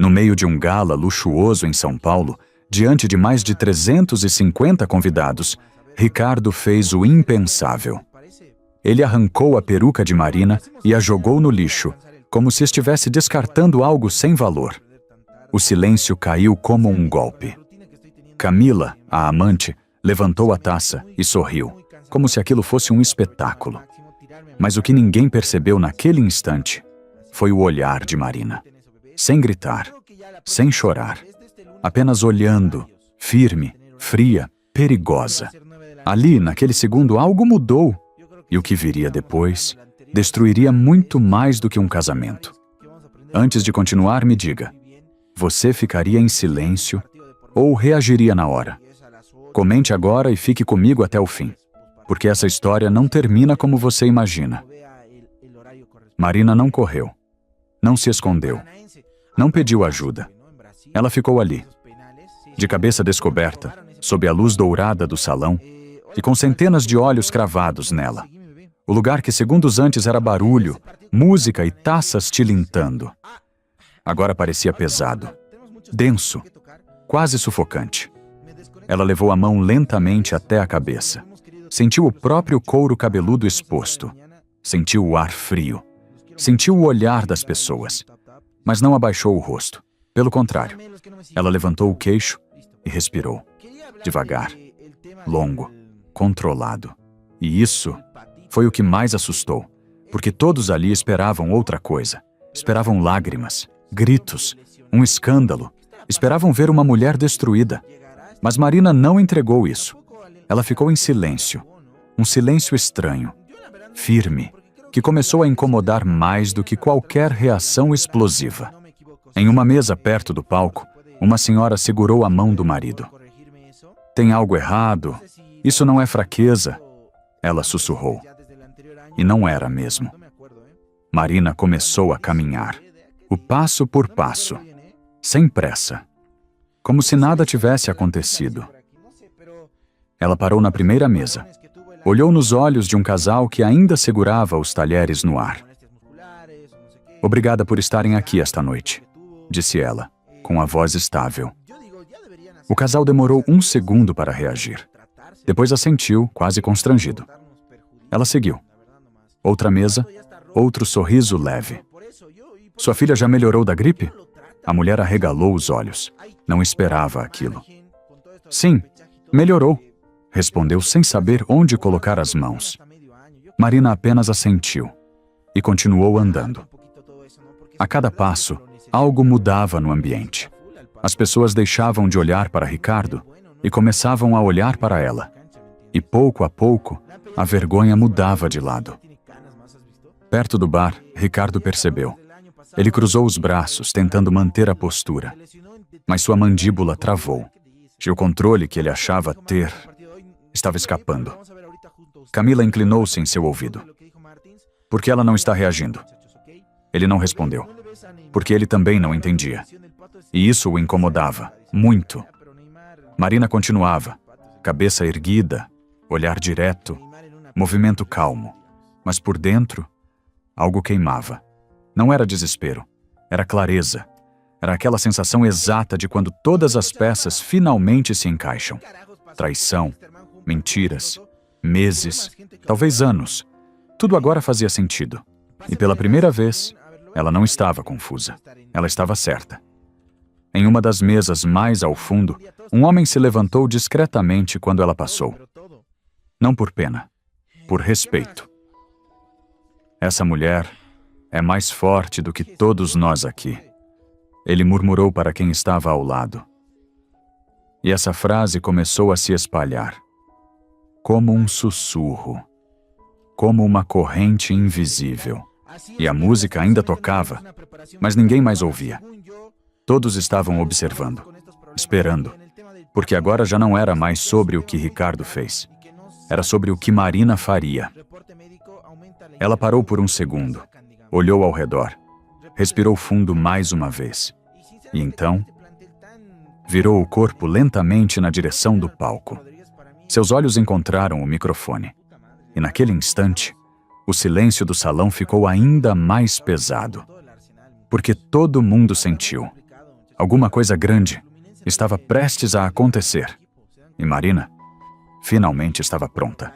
No meio de um gala luxuoso em São Paulo, diante de mais de 350 convidados, Ricardo fez o impensável. Ele arrancou a peruca de Marina e a jogou no lixo, como se estivesse descartando algo sem valor. O silêncio caiu como um golpe. Camila, a amante, levantou a taça e sorriu, como se aquilo fosse um espetáculo. Mas o que ninguém percebeu naquele instante foi o olhar de Marina. Sem gritar, sem chorar, apenas olhando, firme, fria, perigosa. Ali, naquele segundo, algo mudou. E o que viria depois destruiria muito mais do que um casamento. Antes de continuar, me diga, você ficaria em silêncio ou reagiria na hora? Comente agora e fique comigo até o fim, porque essa história não termina como você imagina. Marina não correu, não se escondeu, não pediu ajuda. Ela ficou ali, de cabeça descoberta, sob a luz dourada do salão e com centenas de olhos cravados nela. O lugar que segundos antes era barulho, música e taças tilintando. Agora parecia pesado, denso, quase sufocante. Ela levou a mão lentamente até a cabeça. Sentiu o próprio couro cabeludo exposto. Sentiu o ar frio. Sentiu o olhar das pessoas. Mas não abaixou o rosto. Pelo contrário, ela levantou o queixo e respirou. Devagar, longo, controlado. E isso foi o que mais assustou, porque todos ali esperavam outra coisa. Esperavam lágrimas, gritos, um escândalo. Esperavam ver uma mulher destruída. Mas Marina não entregou isso. Ela ficou em silêncio. Um silêncio estranho, firme, que começou a incomodar mais do que qualquer reação explosiva. Em uma mesa perto do palco, uma senhora segurou a mão do marido. Tem algo errado. Isso não é fraqueza. Ela sussurrou. E não era mesmo. Marina começou a caminhar, o passo por passo, sem pressa, como se nada tivesse acontecido. Ela parou na primeira mesa, olhou nos olhos de um casal que ainda segurava os talheres no ar. Obrigada por estarem aqui esta noite, disse ela, com a voz estável. O casal demorou um segundo para reagir. Depois assentiu, quase constrangido. Ela seguiu. Outra mesa, outro sorriso leve. Sua filha já melhorou da gripe? A mulher arregalou os olhos. Não esperava aquilo. Sim, melhorou, respondeu sem saber onde colocar as mãos. Marina apenas assentiu e continuou andando. A cada passo, algo mudava no ambiente. As pessoas deixavam de olhar para Ricardo e começavam a olhar para ela. E pouco a pouco, a vergonha mudava de lado. Perto do bar, Ricardo percebeu. Ele cruzou os braços, tentando manter a postura. Mas sua mandíbula travou. E o controle que ele achava ter estava escapando. Camila inclinou-se em seu ouvido. Por que ela não está reagindo? Ele não respondeu. Porque ele também não entendia. E isso o incomodava, muito. Marina continuava, cabeça erguida, olhar direto, movimento calmo. Mas por dentro, algo queimava. Não era desespero, era clareza. Era aquela sensação exata de quando todas as peças finalmente se encaixam. Traição, mentiras, meses, talvez anos. Tudo agora fazia sentido. E pela primeira vez, ela não estava confusa. Ela estava certa. Em uma das mesas mais ao fundo, um homem se levantou discretamente quando ela passou. Não por pena, por respeito. Essa mulher é mais forte do que todos nós aqui. Ele murmurou para quem estava ao lado. E essa frase começou a se espalhar. Como um sussurro. Como uma corrente invisível. E a música ainda tocava, mas ninguém mais ouvia. Todos estavam observando, esperando, porque agora já não era mais sobre o que Ricardo fez. Era sobre o que Marina faria. Ela parou por um segundo, olhou ao redor, respirou fundo mais uma vez. E então, virou o corpo lentamente na direção do palco. Seus olhos encontraram o microfone. E naquele instante, o silêncio do salão ficou ainda mais pesado. Porque todo mundo sentiu. Alguma coisa grande estava prestes a acontecer. E Marina finalmente estava pronta.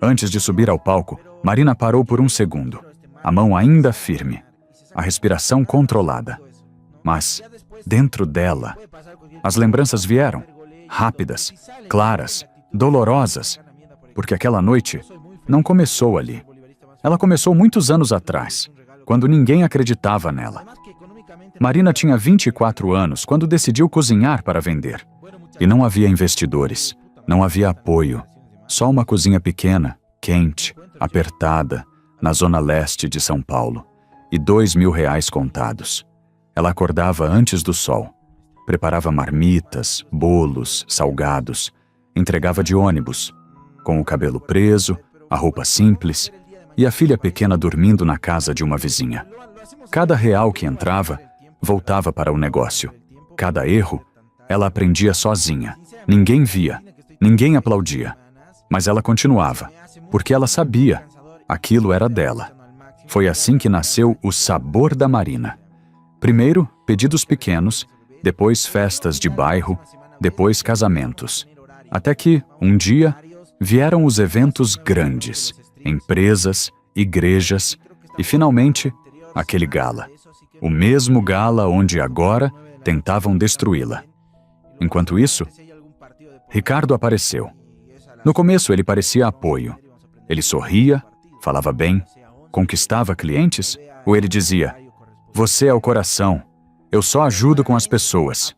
Antes de subir ao palco, Marina parou por um segundo, a mão ainda firme, a respiração controlada. Mas, dentro dela, as lembranças vieram, rápidas, claras, dolorosas, porque aquela noite não começou ali. Ela começou muitos anos atrás, quando ninguém acreditava nela. Marina tinha 24 anos quando decidiu cozinhar para vender. E não havia investidores, não havia apoio. Só uma cozinha pequena, quente, apertada, na zona leste de São Paulo. E R$ 2.000 contados. Ela acordava antes do sol. Preparava marmitas, bolos, salgados. Entregava de ônibus, com o cabelo preso, a roupa simples e a filha pequena dormindo na casa de uma vizinha. Cada real que entrava, voltava para o negócio. Cada erro, ela aprendia sozinha. Ninguém via, ninguém aplaudia. Mas ela continuava, porque ela sabia, aquilo era dela. Foi assim que nasceu o sabor da Marina. Primeiro, pedidos pequenos, depois festas de bairro, depois casamentos. Até que, um dia, vieram os eventos grandes, empresas, igrejas e, finalmente, aquele gala. O mesmo gala onde agora tentavam destruí-la. Enquanto isso, Ricardo apareceu. No começo ele parecia apoio. Ele sorria, falava bem, conquistava clientes, ou ele dizia: "Você é o coração, eu só ajudo com as pessoas."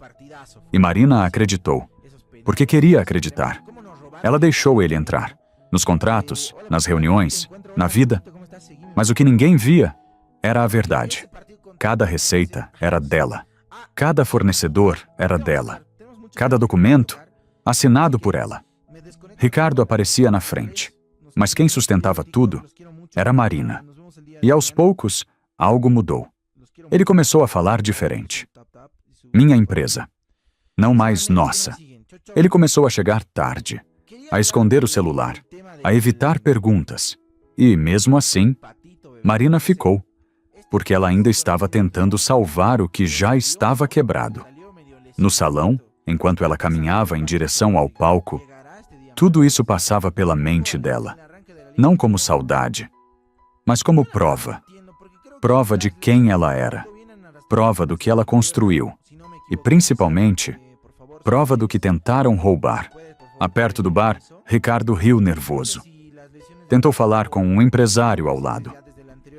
E Marina acreditou, porque queria acreditar. Ela deixou ele entrar, nos contratos, nas reuniões, na vida. Mas o que ninguém via era a verdade. Cada receita era dela. Cada fornecedor era dela. Cada documento, assinado por ela. Ricardo aparecia na frente. Mas quem sustentava tudo era Marina. E aos poucos, algo mudou. Ele começou a falar diferente. Minha empresa. Não mais nossa. Ele começou a chegar tarde, a esconder o celular, a evitar perguntas. E, mesmo assim, Marina ficou, porque ela ainda estava tentando salvar o que já estava quebrado. No salão, enquanto ela caminhava em direção ao palco, tudo isso passava pela mente dela. Não como saudade, mas como prova. Prova de quem ela era. Prova do que ela construiu. E, principalmente, prova do que tentaram roubar. Perto do bar, Ricardo riu nervoso. Tentou falar com um empresário ao lado.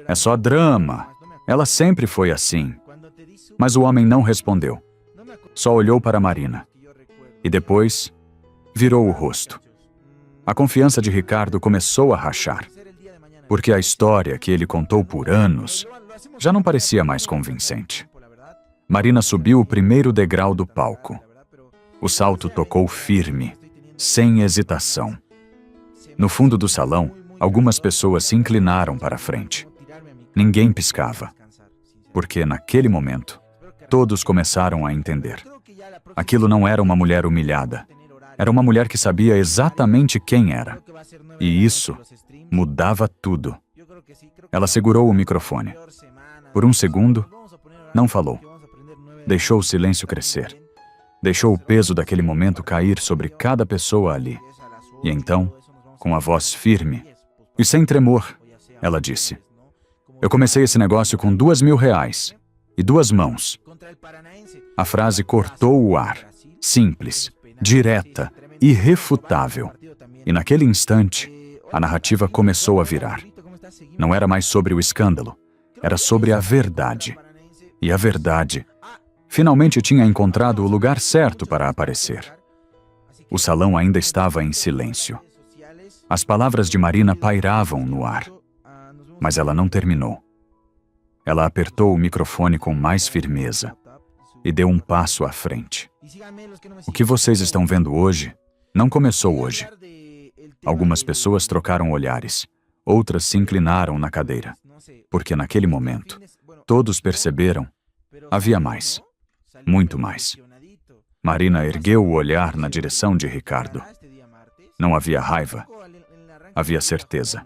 É só drama. Ela sempre foi assim. Mas o homem não respondeu. Só olhou para Marina. E depois, virou o rosto. A confiança de Ricardo começou a rachar. Porque a história que ele contou por anos já não parecia mais convincente. Marina subiu o primeiro degrau do palco. O salto tocou firme, sem hesitação. No fundo do salão, algumas pessoas se inclinaram para a frente. Ninguém piscava. Porque, naquele momento, todos começaram a entender. Aquilo não era uma mulher humilhada. Era uma mulher que sabia exatamente quem era. E isso mudava tudo. Ela segurou o microfone. Por um segundo, não falou. Deixou o silêncio crescer. Deixou o peso daquele momento cair sobre cada pessoa ali. E então, com a voz firme e sem tremor, ela disse: "Eu comecei esse negócio com R$ 2.000 e 2 mãos." A frase cortou o ar, simples, direta, irrefutável. E naquele instante, a narrativa começou a virar. Não era mais sobre o escândalo, era sobre a verdade. E a verdade finalmente tinha encontrado o lugar certo para aparecer. O salão ainda estava em silêncio. As palavras de Marina pairavam no ar. Mas ela não terminou. Ela apertou o microfone com mais firmeza e deu um passo à frente. O que vocês estão vendo hoje não começou hoje. Algumas pessoas trocaram olhares, outras se inclinaram na cadeira, porque naquele momento, todos perceberam, havia mais, muito mais. Marina ergueu o olhar na direção de Ricardo. Não havia raiva, havia certeza.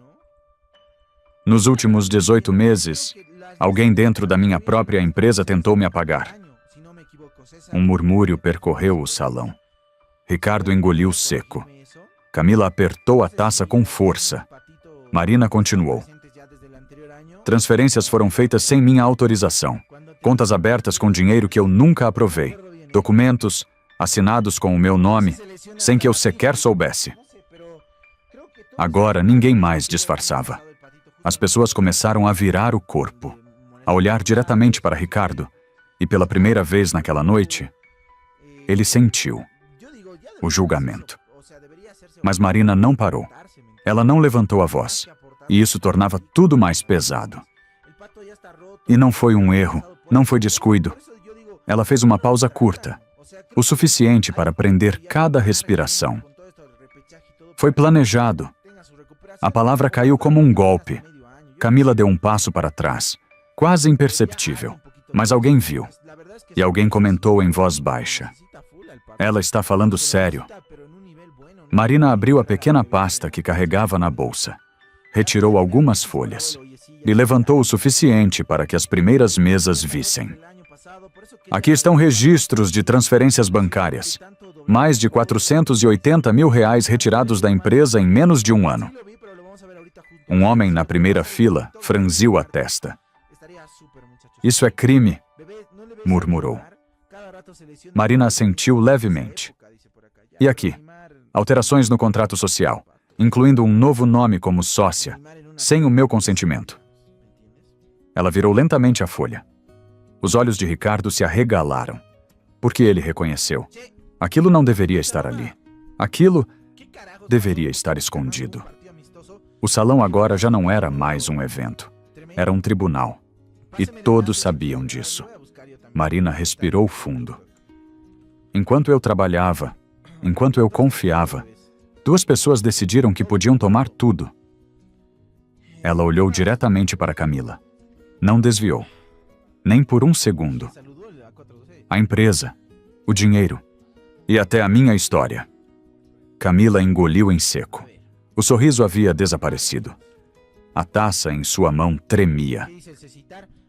Nos últimos 18 meses, alguém dentro da minha própria empresa tentou me apagar. Um murmúrio percorreu o salão. Ricardo engoliu seco. Camila apertou a taça com força. Marina continuou. Transferências foram feitas sem minha autorização. Contas abertas com dinheiro que eu nunca aprovei. Documentos assinados com o meu nome, sem que eu sequer soubesse. Agora ninguém mais disfarçava. As pessoas começaram a virar o corpo, a olhar diretamente para Ricardo, e pela primeira vez naquela noite, ele sentiu o julgamento. Mas Marina não parou. Ela não levantou a voz, e isso tornava tudo mais pesado. E não foi um erro, não foi descuido. Ela fez uma pausa curta, o suficiente para prender cada respiração. Foi planejado. A palavra caiu como um golpe. Camila deu um passo para trás, quase imperceptível, mas alguém viu. E alguém comentou em voz baixa. Ela está falando sério. Marina abriu a pequena pasta que carregava na bolsa. Retirou algumas folhas e levantou o suficiente para que as primeiras mesas vissem. Aqui estão registros de transferências bancárias. Mais de 480 mil reais retirados da empresa em menos de um ano. Um homem na primeira fila franziu a testa. Isso é crime, murmurou. Marina assentiu levemente. E aqui? Alterações no contrato social, incluindo um novo nome como sócia, sem o meu consentimento. Ela virou lentamente a folha. Os olhos de Ricardo se arregalaram, porque ele reconheceu. Aquilo não deveria estar ali. Aquilo deveria estar escondido. O salão agora já não era mais um evento. Era um tribunal. E todos sabiam disso. Marina respirou fundo. Enquanto eu trabalhava, enquanto eu confiava, duas pessoas decidiram que podiam tomar tudo. Ela olhou diretamente para Camila. Não desviou. Nem por um segundo. A empresa, o dinheiro e até a minha história. Camila engoliu em seco. O sorriso havia desaparecido. A taça em sua mão tremia.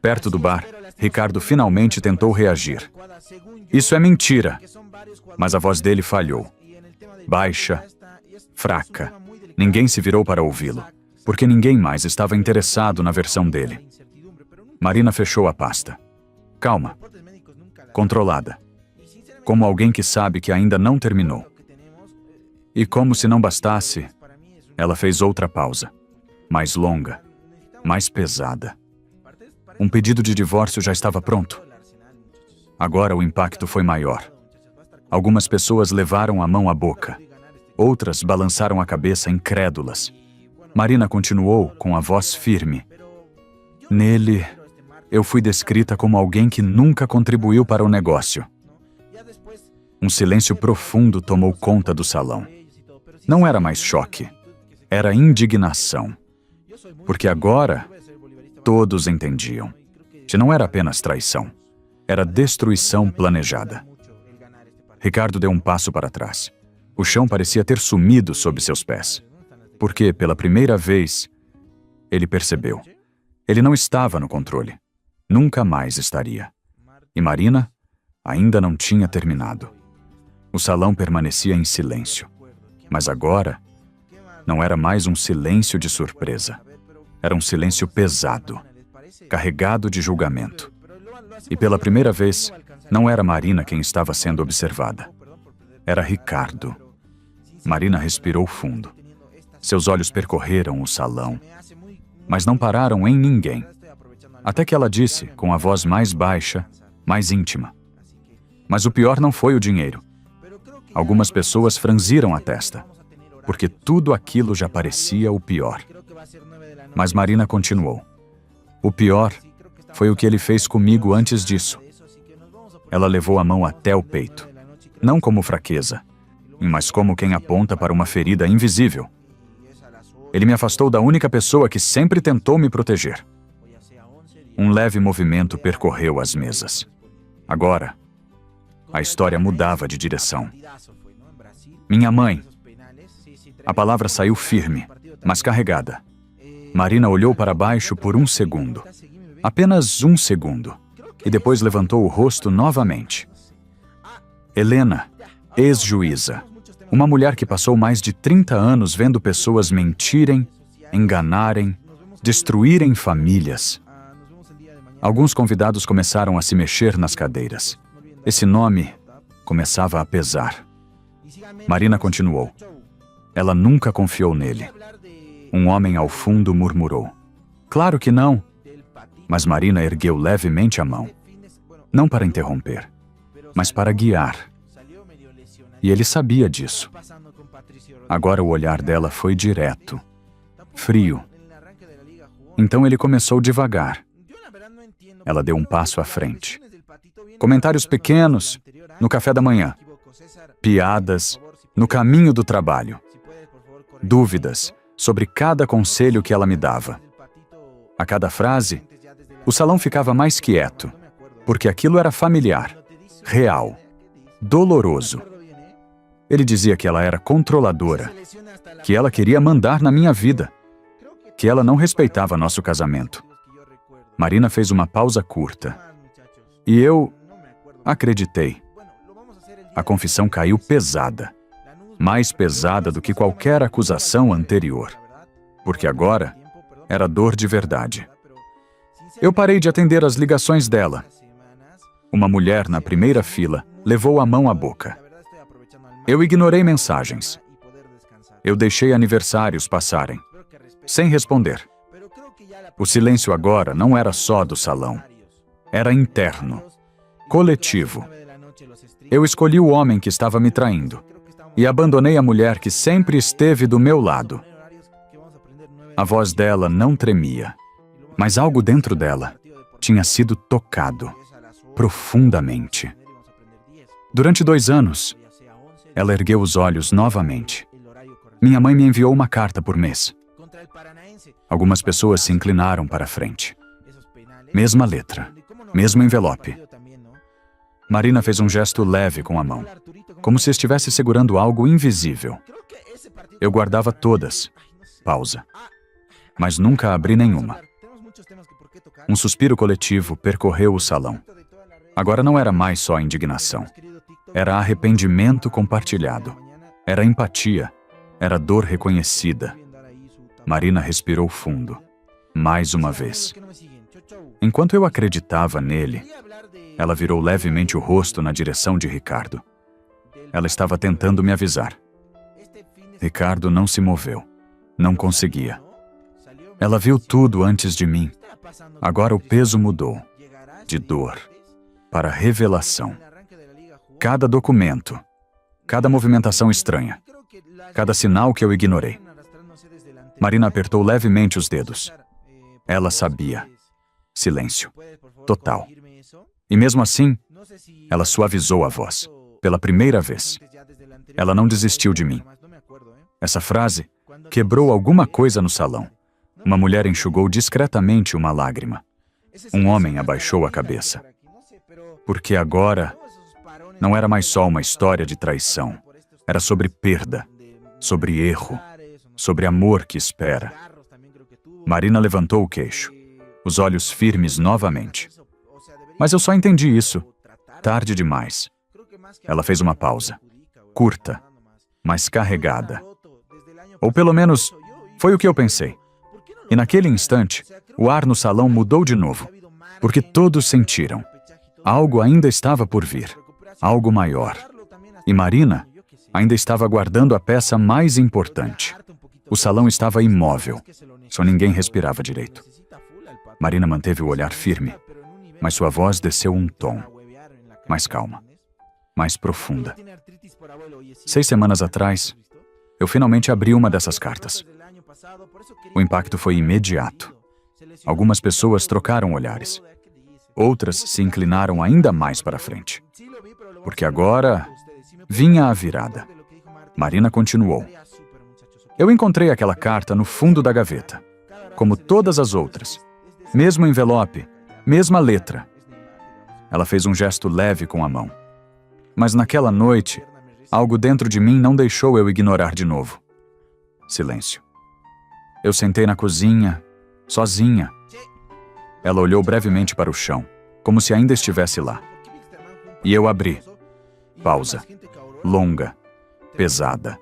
Perto do bar, Ricardo finalmente tentou reagir. Isso é mentira. Mas a voz dele falhou. Baixa, fraca. Ninguém se virou para ouvi-lo, porque ninguém mais estava interessado na versão dele. Marina fechou a pasta. Calma. Controlada. Como alguém que sabe que ainda não terminou. E como se não bastasse, ela fez outra pausa. Mais longa. Mais pesada. Um pedido de divórcio já estava pronto. Agora o impacto foi maior. Algumas pessoas levaram a mão à boca. Outras balançaram a cabeça incrédulas. Marina continuou com a voz firme. Nele, eu fui descrita como alguém que nunca contribuiu para o negócio. Um silêncio profundo tomou conta do salão. Não era mais choque. Era indignação. Porque agora, todos entendiam que não era apenas traição. Era destruição planejada. Ricardo deu um passo para trás. O chão parecia ter sumido sob seus pés. Porque, pela primeira vez, ele percebeu. Ele não estava no controle. Nunca mais estaria. E Marina ainda não tinha terminado. O salão permanecia em silêncio. Mas agora, não era mais um silêncio de surpresa. Era um silêncio pesado, carregado de julgamento. E pela primeira vez, não era Marina quem estava sendo observada. Era Ricardo. Marina respirou fundo. Seus olhos percorreram o salão, mas não pararam em ninguém. Até que ela disse, com a voz mais baixa, mais íntima. Mas o pior não foi o dinheiro. Algumas pessoas franziram a testa, porque tudo aquilo já parecia o pior. Mas Marina continuou. O pior foi o que ele fez comigo antes disso. Ela levou a mão até o peito, não como fraqueza, mas como quem aponta para uma ferida invisível. Ele me afastou da única pessoa que sempre tentou me proteger. Um leve movimento percorreu as mesas. Agora, a história mudava de direção. Minha mãe. A palavra saiu firme, mas carregada. Marina olhou para baixo por um segundo. Apenas um segundo. E depois levantou o rosto novamente. Helena, ex-juíza. Uma mulher que passou mais de 30 anos vendo pessoas mentirem, enganarem, destruírem famílias. Alguns convidados começaram a se mexer nas cadeiras. Esse nome começava a pesar. Marina continuou. Ela nunca confiou nele. Um homem ao fundo murmurou. Claro que não. Mas Marina ergueu levemente a mão. Não para interromper, mas para guiar. E ele sabia disso. Agora o olhar dela foi direto, frio. Então ele começou devagar. Ela deu um passo à frente. Comentários pequenos no café da manhã. Piadas no caminho do trabalho. Dúvidas sobre cada conselho que ela me dava. A cada frase, o salão ficava mais quieto, porque aquilo era familiar, real, doloroso. Ele dizia que ela era controladora, que ela queria mandar na minha vida, que ela não respeitava nosso casamento. Marina fez uma pausa curta. E eu acreditei. A confissão caiu pesada, mais pesada do que qualquer acusação anterior, porque agora era dor de verdade. Eu parei de atender as ligações dela. Uma mulher na primeira fila levou a mão à boca. Eu ignorei mensagens. Eu deixei aniversários passarem, sem responder. O silêncio agora não era só do salão. Era interno, coletivo. Eu escolhi o homem que estava me traindo e abandonei a mulher que sempre esteve do meu lado. A voz dela não tremia, mas algo dentro dela tinha sido tocado profundamente. Durante 2 anos, ela ergueu os olhos novamente. Minha mãe me enviou uma carta por mês. Algumas pessoas se inclinaram para a frente. Mesma letra, mesmo envelope. Marina fez um gesto leve com a mão, como se estivesse segurando algo invisível. Eu guardava todas. Pausa. Mas nunca abri nenhuma. Um suspiro coletivo percorreu o salão. Agora não era mais só indignação. Era arrependimento compartilhado. Era empatia. Era dor reconhecida. Marina respirou fundo. Mais uma vez. Enquanto eu acreditava nele, ela virou levemente o rosto na direção de Ricardo. Ela estava tentando me avisar. Ricardo não se moveu. Não conseguia. Ela viu tudo antes de mim. Agora o peso mudou. De dor para revelação. Cada documento, cada movimentação estranha, cada sinal que eu ignorei. Marina apertou levemente os dedos. Ela sabia. Silêncio. Total. E mesmo assim, ela suavizou a voz. Pela primeira vez. Ela não desistiu de mim. Essa frase quebrou alguma coisa no salão. Uma mulher enxugou discretamente uma lágrima. Um homem abaixou a cabeça. Porque agora não era mais só uma história de traição. Era sobre perda, sobre erro, sobre amor que espera. Marina levantou o queixo, os olhos firmes novamente. Mas eu só entendi isso tarde demais. Ela fez uma pausa, curta, mas carregada. Ou pelo menos, foi o que eu pensei. E naquele instante, o ar no salão mudou de novo, porque todos sentiram. Algo ainda estava por vir, algo maior. E Marina ainda estava guardando a peça mais importante. O salão estava imóvel, só ninguém respirava direito. Marina manteve o olhar firme, mas sua voz desceu um tom. Mais calma, mais profunda. 6 semanas atrás, eu finalmente abri uma dessas cartas. O impacto foi imediato. Algumas pessoas trocaram olhares. Outras se inclinaram ainda mais para frente. Porque agora vinha a virada. Marina continuou. Eu encontrei aquela carta no fundo da gaveta, como todas as outras. Mesmo envelope, mesma letra. Ela fez um gesto leve com a mão. Mas naquela noite, algo dentro de mim não deixou eu ignorar de novo. Silêncio. Eu sentei na cozinha, sozinha. Ela olhou brevemente para o chão, como se ainda estivesse lá. E eu abri. Pausa. Longa. Pesada.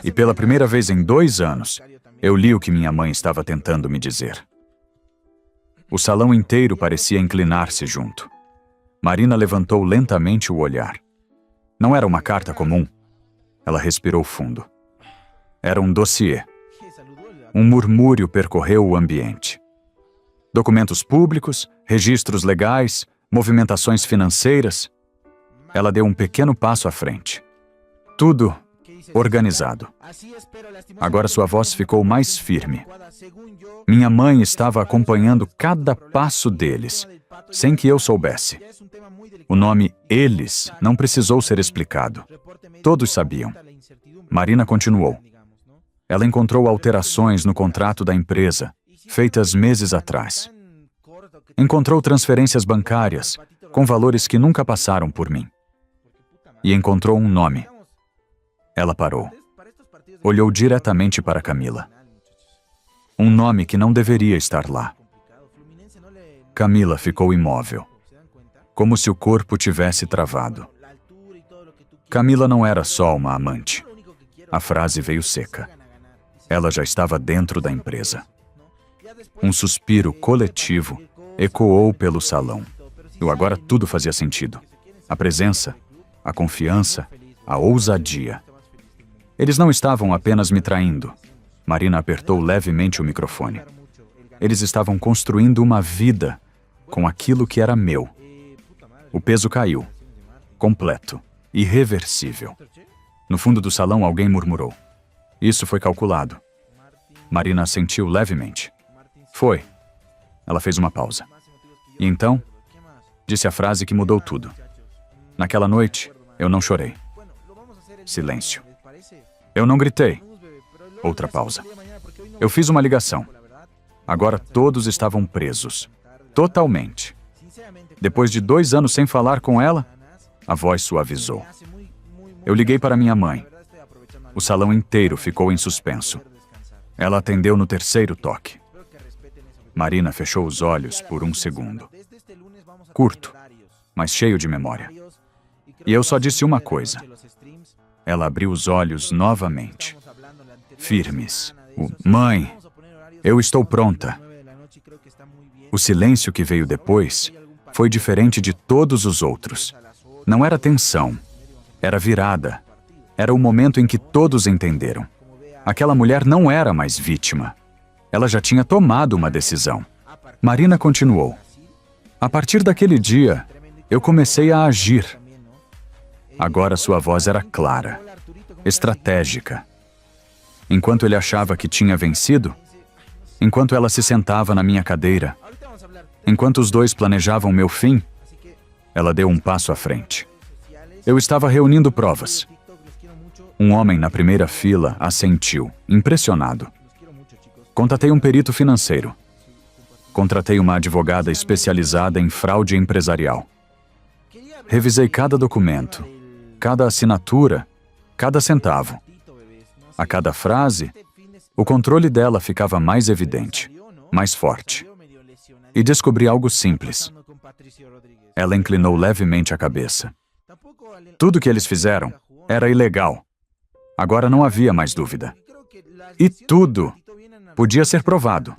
E pela primeira vez em 2 anos, eu li o que minha mãe estava tentando me dizer. O salão inteiro parecia inclinar-se junto. Marina levantou lentamente o olhar. Não era uma carta comum. Ela respirou fundo. Era um dossiê. Um murmúrio percorreu o ambiente. Documentos públicos, registros legais, movimentações financeiras. Ela deu um pequeno passo à frente. Tudo organizado. Agora sua voz ficou mais firme. Minha mãe estava acompanhando cada passo deles, sem que eu soubesse. O nome eles não precisou ser explicado. Todos sabiam. Marina continuou. Ela encontrou alterações no contrato da empresa, feitas meses atrás. Encontrou transferências bancárias, com valores que nunca passaram por mim. E encontrou um nome. Ela parou. Olhou diretamente para Camila. Um nome que não deveria estar lá. Camila ficou imóvel, como se o corpo tivesse travado. Camila não era só uma amante. A frase veio seca. Ela já estava dentro da empresa. Um suspiro coletivo ecoou pelo salão. E agora tudo fazia sentido. A presença, a confiança, a ousadia. Eles não estavam apenas me traindo. Marina apertou levemente o microfone. Eles estavam construindo uma vida com aquilo que era meu. O peso caiu. Completo. Irreversível. No fundo do salão, alguém murmurou. Isso foi calculado. Marina assentiu levemente. Foi. Ela fez uma pausa. E então, disse a frase que mudou tudo. Naquela noite, eu não chorei. Silêncio. Eu não gritei. Outra pausa. Eu fiz uma ligação. Agora todos estavam presos. Totalmente. Depois de 2 anos sem falar com ela, a voz suavizou. Eu liguei para minha mãe. O salão inteiro ficou em suspenso. Ela atendeu no 3º toque. Marina fechou os olhos por 1 segundo. Curto, mas cheio de memória. E eu só disse uma coisa. Ela abriu os olhos novamente. Firmes. Mãe, eu estou pronta. O silêncio que veio depois foi diferente de todos os outros. Não era tensão. Era virada. Era o momento em que todos entenderam. Aquela mulher não era mais vítima. Ela já tinha tomado uma decisão. Marina continuou. A partir daquele dia, eu comecei a agir. Agora sua voz era clara, estratégica. Enquanto ele achava que tinha vencido, enquanto ela se sentava na minha cadeira, enquanto os dois planejavam meu fim, ela deu um passo à frente. Eu estava reunindo provas. Um homem na primeira fila assentiu, impressionado. Contatei um perito financeiro. Contratei uma advogada especializada em fraude empresarial. Revisei cada documento, cada assinatura, cada centavo. A cada frase, o controle dela ficava mais evidente, mais forte. E descobri algo simples. Ela inclinou levemente a cabeça. Tudo que eles fizeram era ilegal. Agora não havia mais dúvida. E tudo podia ser provado.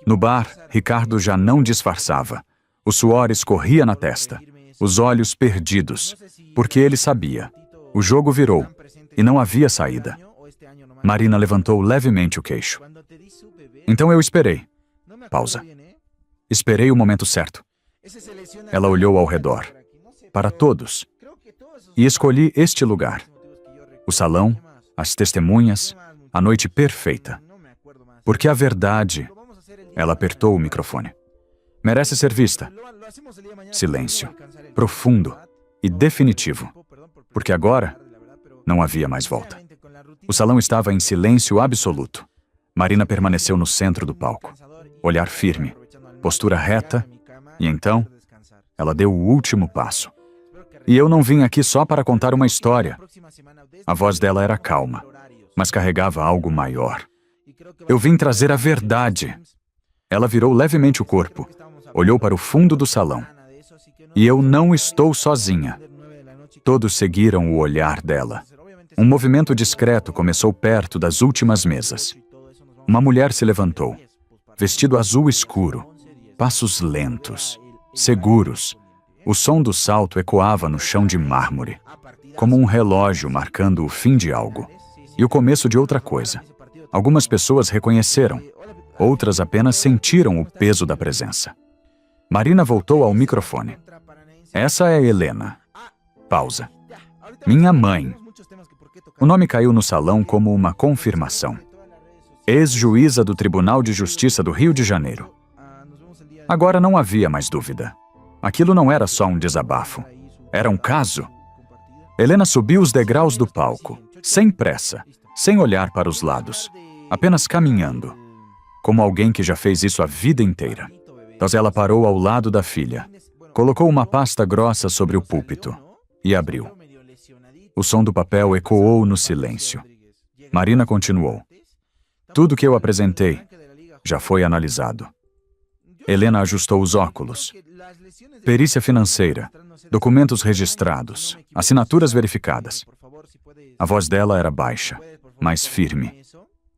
No bar, Ricardo já não disfarçava. O suor escorria na testa, os olhos perdidos, porque ele sabia. O jogo virou, e não havia saída. Marina levantou levemente o queixo. Então eu esperei. Pausa. Esperei o momento certo. Ela olhou ao redor, para todos, e escolhi este lugar. O salão, as testemunhas, a noite perfeita. Porque a verdade... Ela apertou o microfone. Merece ser vista. Silêncio. Profundo e definitivo. Porque agora não havia mais volta. O salão estava em silêncio absoluto. Marina permaneceu no centro do palco. Olhar firme, postura reta, e então ela deu o último passo. E eu não vim aqui só para contar uma história. A voz dela era calma, mas carregava algo maior. Eu vim trazer a verdade. Ela virou levemente o corpo, olhou para o fundo do salão. E eu não estou sozinha. Todos seguiram o olhar dela. Um movimento discreto começou perto das últimas mesas. Uma mulher se levantou, vestido azul escuro, passos lentos, seguros. O som do salto ecoava no chão de mármore, como um relógio marcando o fim de algo e o começo de outra coisa. Algumas pessoas reconheceram, outras apenas sentiram o peso da presença. Marina voltou ao microfone. Essa é Helena. Pausa. Minha mãe. O nome caiu no salão como uma confirmação. Ex-juíza do Tribunal de Justiça do Rio de Janeiro. Agora não havia mais dúvida. Aquilo não era só um desabafo. Era um caso. Helena subiu os degraus do palco, sem pressa, sem olhar para os lados, apenas caminhando, como alguém que já fez isso a vida inteira. Então ela parou ao lado da filha, colocou uma pasta grossa sobre o púlpito e abriu. O som do papel ecoou no silêncio. Marina continuou. Tudo que eu apresentei já foi analisado. Helena ajustou os óculos. Perícia financeira, documentos registrados, assinaturas verificadas. A voz dela era baixa, mas firme.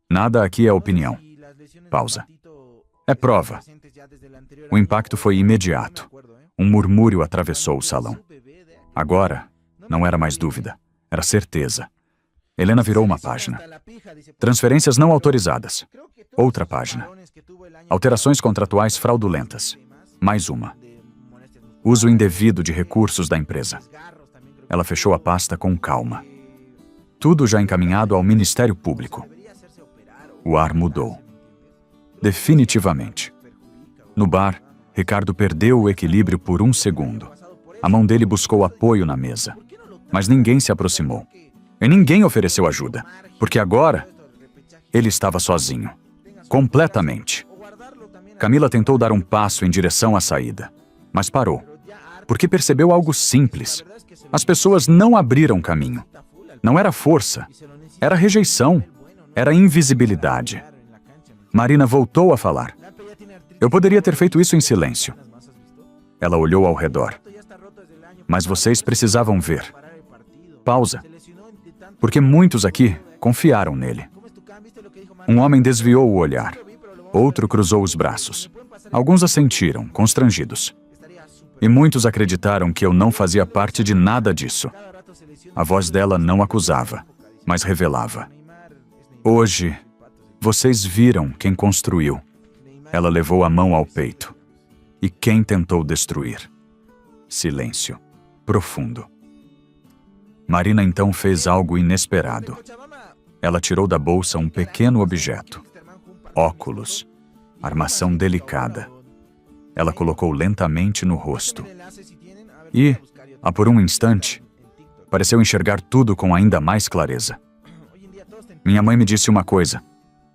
Nada aqui é opinião. Pausa. É prova. O impacto foi imediato. Um murmúrio atravessou o salão. Agora, não era mais dúvida, era certeza. Helena virou uma página. Transferências não autorizadas. Outra página. Alterações contratuais fraudulentas. Mais uma. Uso indevido de recursos da empresa. Ela fechou a pasta com calma. Tudo já encaminhado ao Ministério Público. O ar mudou. Definitivamente. No bar, Ricardo perdeu o equilíbrio por um segundo. A mão dele buscou apoio na mesa. Mas ninguém se aproximou. E ninguém ofereceu ajuda. Porque agora, ele estava sozinho. Completamente. Camila tentou dar um passo em direção à saída. Mas parou. Porque percebeu algo simples. As pessoas não abriram caminho. Não era força. Era rejeição. Era invisibilidade. Marina voltou a falar. Eu poderia ter feito isso em silêncio. Ela olhou ao redor. Mas vocês precisavam ver. Pausa. Porque muitos aqui confiaram nele. Um homem desviou o olhar. Outro cruzou os braços. Alguns assentiram, constrangidos. E muitos acreditaram que eu não fazia parte de nada disso. A voz dela não acusava, mas revelava. Hoje, vocês viram quem construiu. Ela levou a mão ao peito. E quem tentou destruir? Silêncio. Profundo. Marina então fez algo inesperado. Ela tirou da bolsa um pequeno objeto. Óculos. Armação delicada. Ela colocou lentamente no rosto. E, por um instante, pareceu enxergar tudo com ainda mais clareza. Minha mãe me disse uma coisa.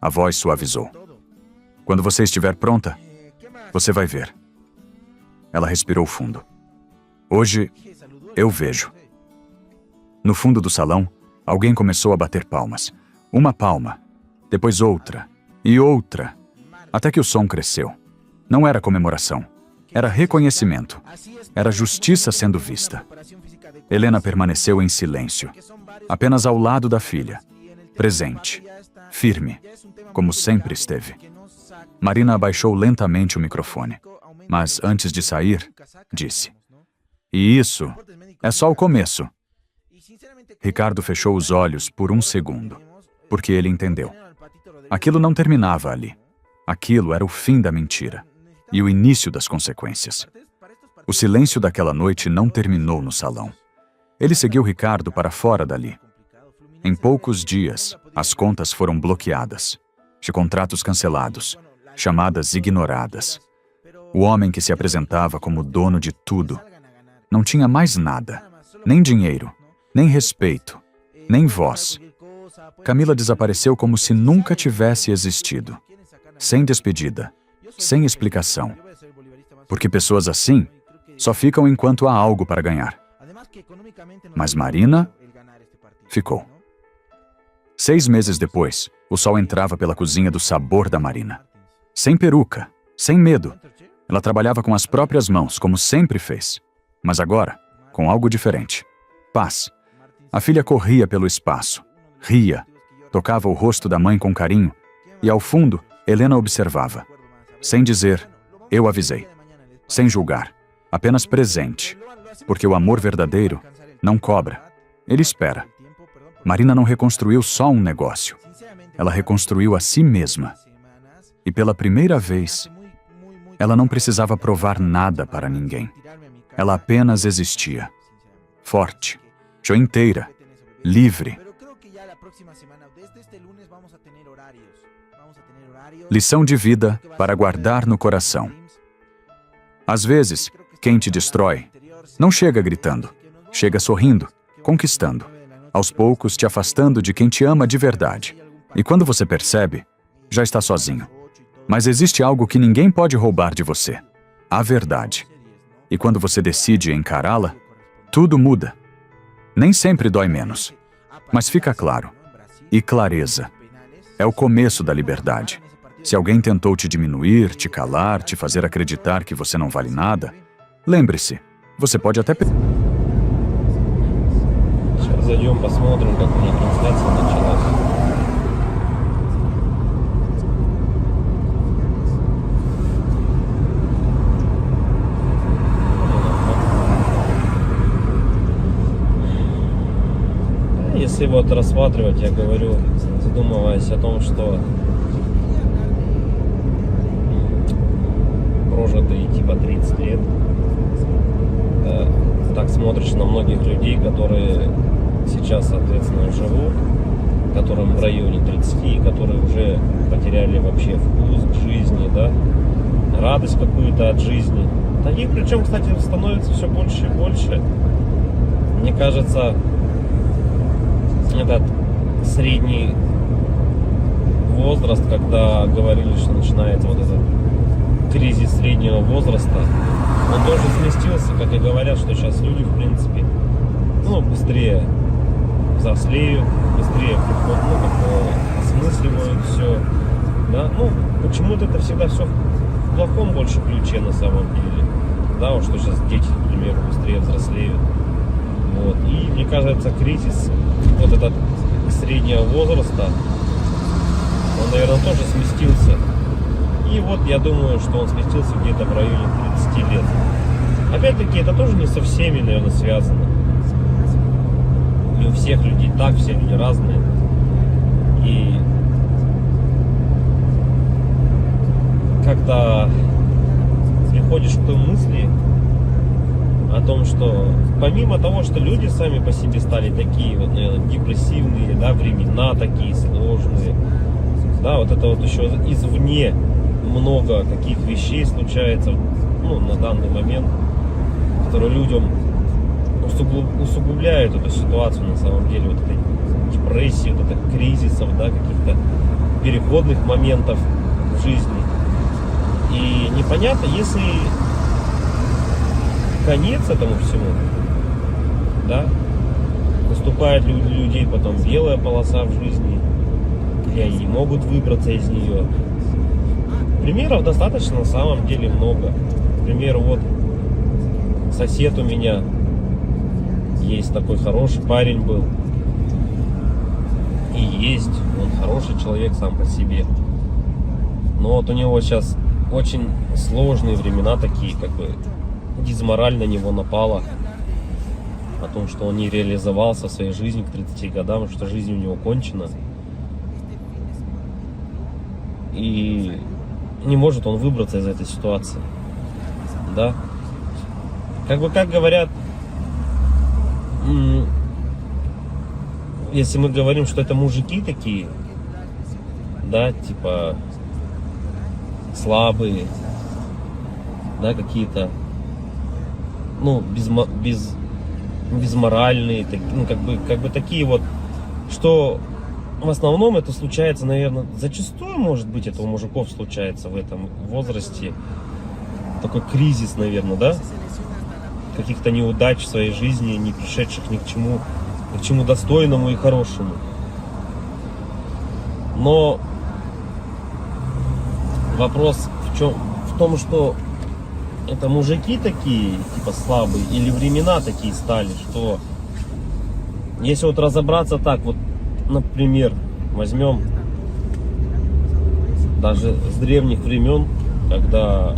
A voz suavizou. Quando você estiver pronta, você vai ver. Ela respirou fundo. Hoje, eu vejo. No fundo do salão, alguém começou a bater palmas. Uma palma, depois outra, e outra, até que o som cresceu. Não era comemoração, era reconhecimento, era justiça sendo vista. Helena permaneceu em silêncio, apenas ao lado da filha, presente, firme, como sempre esteve. Marina abaixou lentamente o microfone, mas antes de sair, disse: "E isso é só o começo." Ricardo fechou os olhos por um segundo, porque ele entendeu. Aquilo não terminava ali. Aquilo era o fim da mentira e o início das consequências. O silêncio daquela noite não terminou no salão. Ele seguiu Ricardo para fora dali. Em poucos dias, as contas foram bloqueadas, de contratos cancelados, chamadas ignoradas. O homem que se apresentava como dono de tudo não tinha mais nada, nem dinheiro, nem respeito, nem voz. Camila desapareceu como se nunca tivesse existido, sem despedida, sem explicação. Porque pessoas assim só ficam enquanto há algo para ganhar. Mas Marina ficou. 6 meses depois, o sol entrava pela cozinha do sabor da Marina. Sem peruca, sem medo. Ela trabalhava com as próprias mãos, como sempre fez. Mas agora, com algo diferente. Paz. A filha corria pelo espaço, ria, tocava o rosto da mãe com carinho e, ao fundo, Helena observava. Sem dizer, eu avisei. Sem julgar, apenas presente. Porque o amor verdadeiro não cobra, ele espera. Marina não reconstruiu só um negócio. Ela reconstruiu a si mesma. E pela primeira vez, ela não precisava provar nada para ninguém. Ela apenas existia. Forte, jointeira, livre. Lição de vida para guardar no coração. Às vezes, quem te destrói não chega gritando, chega sorrindo, conquistando, aos poucos te afastando de quem te ama de verdade. E quando você percebe, já está sozinho. Mas existe algo que ninguém pode roubar de você: a verdade. E quando você decide encará-la, tudo muda. Nem sempre dói menos, mas fica claro. E clareza é o começo da liberdade. Se alguém tentou te diminuir, te calar, te fazer acreditar que você não vale nada, lembre-se, você pode até... Сейчас зайдем, посмотрим, как у них трансляция началась. Если вот рассматривать, я говорю, задумываясь о том, что прожитые типа 30 лет, так смотришь на многих людей, которые сейчас, соответственно, живут, которым в районе 30, которые уже потеряли вообще вкус к жизни, да, радость какую-то от жизни. Таких, причем, кстати, становится все больше и больше. Мне кажется, этот средний возраст, когда говорили, что начинается вот этот кризис среднего возраста, он тоже сместился, как и говорят, что сейчас люди, в принципе, быстрее взрослеют, быстрее осмысливают все, да, почему-то это всегда все в плохом больше ключе на самом деле, да, вот что сейчас дети, к примеру, быстрее взрослеют, вот, и мне кажется, кризис вот этот среднего возраста, он, наверное, тоже сместился. И вот я думаю, что он сместился где-то в районе 30 лет. Опять-таки, это тоже не со всеми, наверное, связано. Не у всех людей так, все люди разные. И когда приходишь к той мысли о том, что помимо того, что люди сами по себе стали такие вот, наверное, депрессивные, да, времена такие сложные, да, вот это вот еще извне много каких вещей случается, на данный момент, которые людям усугубляют эту ситуацию на самом деле, вот этой депрессии, вот этих кризисов, да, каких-то переходных моментов в жизни. И непонятно, если конец этому всему, да, наступает у людей потом белая полоса в жизни, и они не могут выбраться из нее. Примеров достаточно на самом деле много. К примеру, вот сосед у меня есть такой хороший парень был. И есть, он хороший человек сам по себе. Но вот у него сейчас очень сложные времена такие, как бы дизмораль на него напала. О том, что он не реализовался в своей жизни к 30 годам, что жизнь у него кончена. И не может он выбраться из этой ситуации. Да? Как говорят, если мы говорим, что это мужики такие, да, типа слабые, да, какие-то, безморальные, как бы такие вот, что в основном это случается, наверное, зачастую, может быть, это у мужиков случается в этом возрасте, такой кризис, наверное, да, каких-то неудач в своей жизни, не пришедших ни к чему достойному и хорошему. Но вопрос в том, что это мужики такие, типа слабые, или времена такие стали, что Если вот разобраться так, вот, например, возьмем даже с древних времен, когда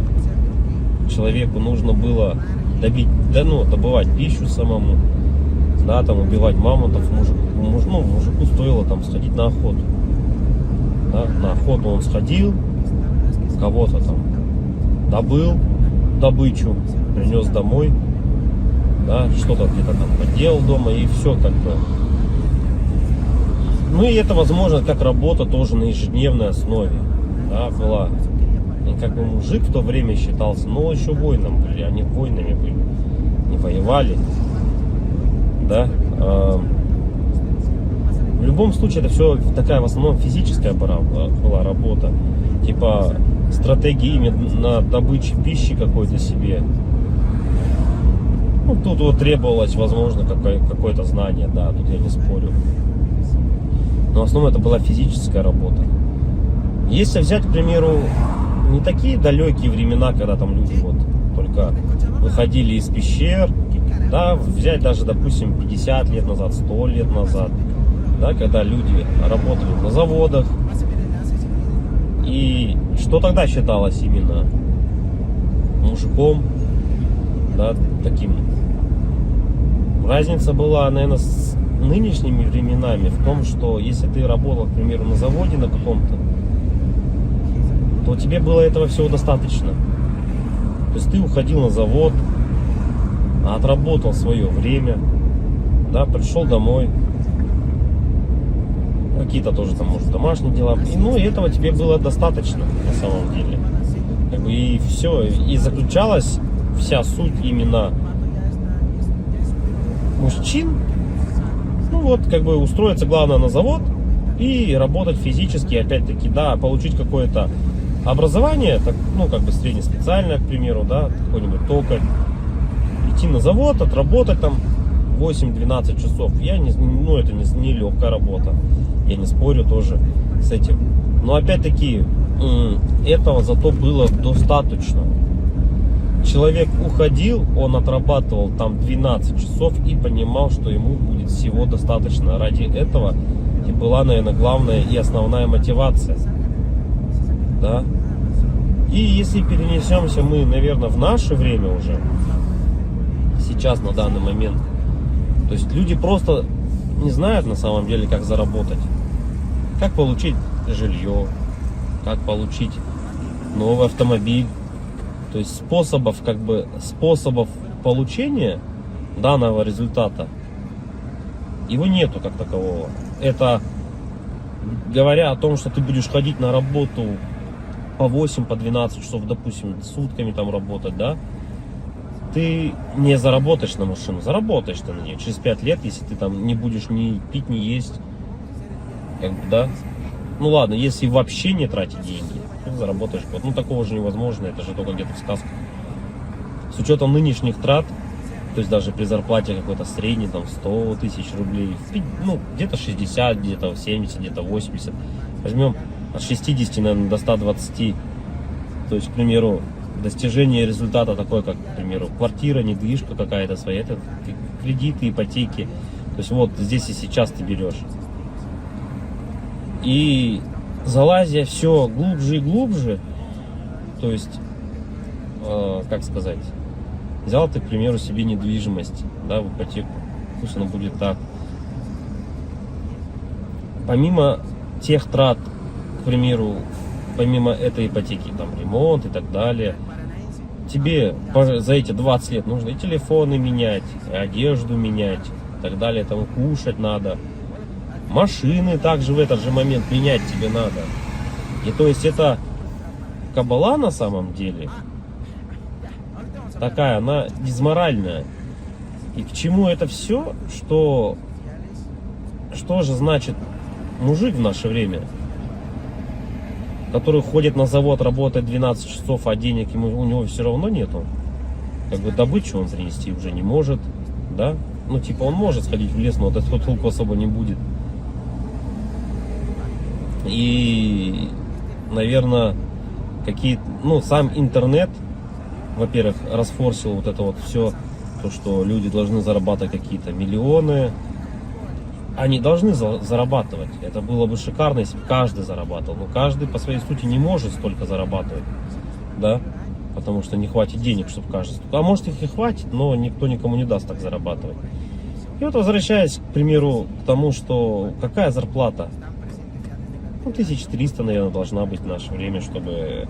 человеку нужно было добывать пищу самому, да, там убивать мамонтов, мужику стоило там сходить на охоту. Да, на охоту он сходил, кого-то там добыл добычу, принес домой, да, что-то где-то там поделал дома, и все как бы. Ну и это возможно как работа тоже на ежедневной основе, да, была. И как бы мужик в то время считался, но еще воином были, они воинами были, не воевали, да. В любом случае это все такая в основном физическая была работа, типа стратегии именно добычи пищи какой-то себе. Ну, тут вот требовалось, возможно, какое-то знание, да, тут я не спорю. Но в основном это была физическая работа. Если взять, к примеру, не такие далекие времена, когда там люди вот только выходили из пещер, да, взять даже, допустим, 50 лет назад, 100 лет назад, да, когда люди работали на заводах, и что тогда считалось именно мужиком, да, таким. Разница была, наверное, с нынешними временами в том, что если ты работал, к примеру, на заводе на каком-то, то тебе было этого всего достаточно. То есть ты уходил на завод, отработал свое время, да, пришел домой, какие-то тоже там, может, домашние дела, и этого тебе было достаточно на самом деле. Как бы и все, и заключалась вся суть именно мужчин, ну вот, как бы устроиться главное на завод и работать физически, опять-таки, да, получить какое-то образование, так, ну, как бы среднеспециальное, к примеру, да, какой-нибудь токарь, идти на завод, отработать там 8-12 часов, это не легкая работа, я не спорю тоже с этим, но опять-таки этого зато было достаточно. Человек уходил, он отрабатывал там 12 часов и понимал, что ему будет всего достаточно. Ради этого и была, наверное, главная и основная мотивация. Да? И если перенесемся мы, наверное, в наше время уже, сейчас, на данный момент, то есть люди просто не знают на самом деле, как заработать. Как получить жилье, как получить новый автомобиль. То есть способов получения данного результата его нету как такового. Это говоря о том, что ты будешь ходить на работу по 8, по 12 часов, допустим, сутками там работать, да, ты не заработаешь на машину, заработаешь ты на нее через 5 лет, если ты там не будешь ни пить, ни есть, как бы, да. Ну ладно, если вообще не тратить деньги, ты заработаешь год. Ну такого же невозможно, это же только где-то в сказках. С учетом нынешних трат, то есть даже при зарплате какой-то средней, там 100 тысяч рублей, ну где-то 60, где-то 70, где-то 80. Возьмем от 60, наверное, до 120. То есть, к примеру, достижение результата такой, как, к примеру, квартира, недвижка какая-то своя, это кредиты, ипотеки. То есть вот здесь и сейчас ты берешь. И залазя все глубже и глубже, то есть, как сказать, взял ты, к примеру, себе недвижимость, да, в ипотеку, пусть она будет так. Помимо тех трат, к примеру, помимо этой ипотеки, там, ремонт и так далее, тебе за эти 20 лет нужно и телефоны менять, и одежду менять, и так далее, там, кушать надо. Машины также в этот же момент менять тебе надо. И то есть это кабала на самом деле такая, она дизморальная. И к чему это все? Что же значит мужик в наше время, который ходит на завод, работает 12 часов, а денег у него все равно нету. Как бы добычу он принести уже не может, да? Ну типа он может сходить в лес, но от этого толку особо не будет. И, наверное, сам интернет, во-первых, расфорсил вот это вот все, то, что люди должны зарабатывать какие-то миллионы, они должны зарабатывать. Это было бы шикарно, если бы каждый зарабатывал. Но каждый по своей сути не может столько зарабатывать, да, потому что не хватит денег, чтобы каждый. А может их и хватит, но никто никому не даст так зарабатывать. И вот возвращаясь, к примеру, к тому, что какая зарплата? Ну, 1300, наверное, должна быть в наше время, чтобы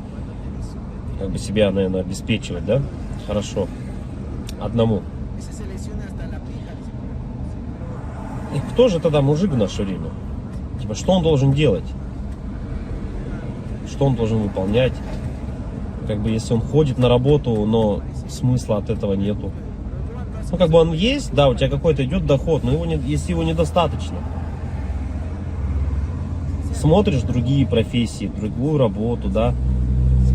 как бы себя, наверное, обеспечивать, да? Хорошо. Одному. И кто же тогда мужик в наше время? Типа, что он должен делать? Что он должен выполнять? Как бы, если он ходит на работу, но смысла от этого нету. Ну, как бы он есть, да, у тебя какой-то идет доход, но если его недостаточно. Смотришь другие профессии, другую работу, да,